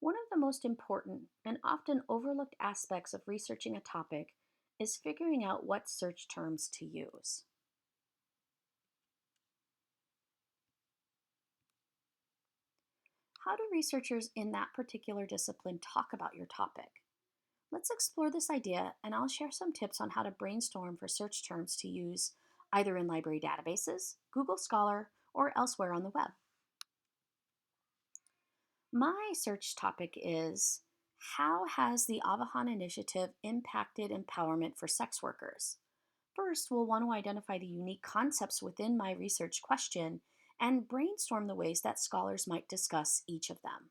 One of the most important and often overlooked aspects of researching a topic is figuring out what search terms to use. How do researchers in that particular discipline talk about your topic? Let's explore this idea, and I'll share some tips on how to brainstorm for search terms to use either in library databases, Google Scholar, or elsewhere on the web. My search topic is: how has the Avahan initiative impacted empowerment for sex workers? First, we'll want to identify the unique concepts within my research question and brainstorm the ways that scholars might discuss each of them.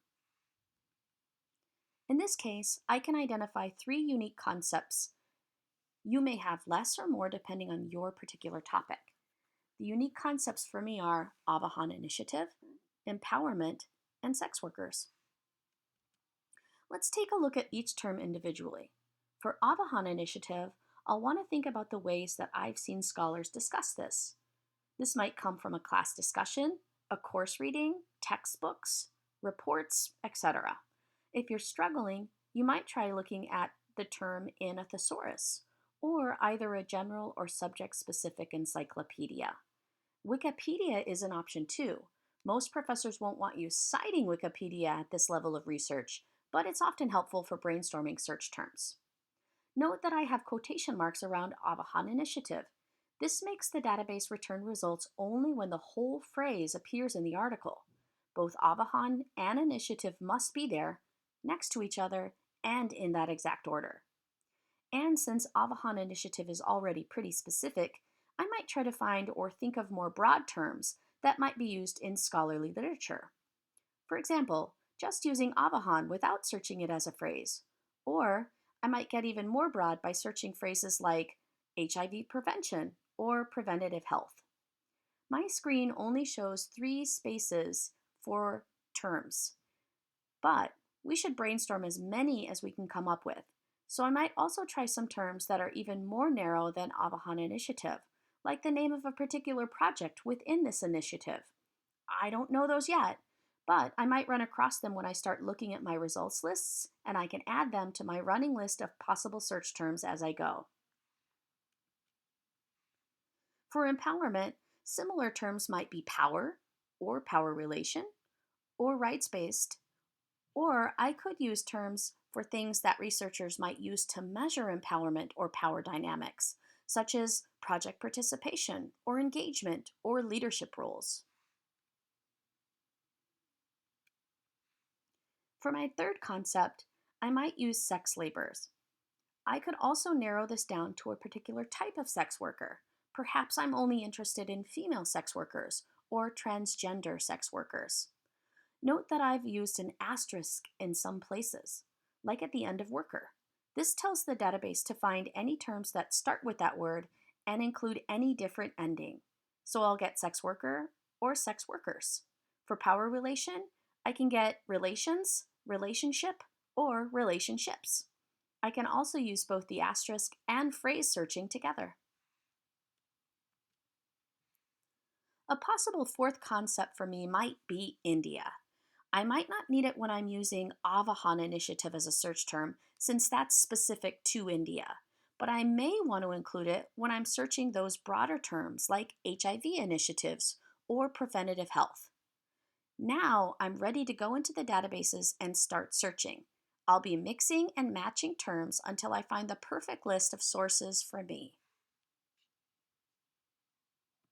In this case, I can identify three unique concepts. You may have less or more depending on your particular topic. The unique concepts for me are Avahan initiative, empowerment, and sex workers. Let's take a look at each term individually. For Avahan initiative, I'll want to think about the ways that I've seen scholars discuss this. This might come from a class discussion, a course reading, textbooks, reports, etc. If you're struggling, you might try looking at the term in a thesaurus, or either a general or subject-specific encyclopedia. Wikipedia is an option too. Most professors won't want you citing Wikipedia at this level of research, but it's often helpful for brainstorming search terms. Note that I have quotation marks around Avahan initiative. This makes the database return results only when the whole phrase appears in the article. Both Avahan and initiative must be there, next to each other, and in that exact order. And since Avahan initiative is already pretty specific, I might try to find or think of more broad terms that might be used in scholarly literature. For example, just using Avahan without searching it as a phrase. Or I might get even more broad by searching phrases like HIV prevention or preventative health. My screen only shows 3 spaces for terms, but we should brainstorm as many as we can come up with. So I might also try some terms that are even more narrow than Avahan initiative, like the name of a particular project within this initiative. I don't know those yet, but I might run across them when I start looking at my results lists, and I can add them to my running list of possible search terms as I go. For empowerment, similar terms might be power, or power relation, or rights based, or I could use terms for things that researchers might use to measure empowerment or power dynamics, such as project participation, or engagement, or leadership roles. For my third concept, I might use sex labors. I could also narrow this down to a particular type of sex worker. Perhaps I'm only interested in female sex workers or transgender sex workers. Note that I've used an asterisk in some places, like at the end of worker. This tells the database to find any terms that start with that word and include any different ending. So I'll get sex worker or sex workers. For power relation, I can get relations, relationship, or relationships. I can also use both the asterisk and phrase searching together. A possible fourth concept for me might be India. I might not need it when I'm using Avahan initiative as a search term, since that's specific to India, but I may want to include it when I'm searching those broader terms like HIV initiatives or preventative health. Now I'm ready to go into the databases and start searching. I'll be mixing and matching terms until I find the perfect list of sources for me.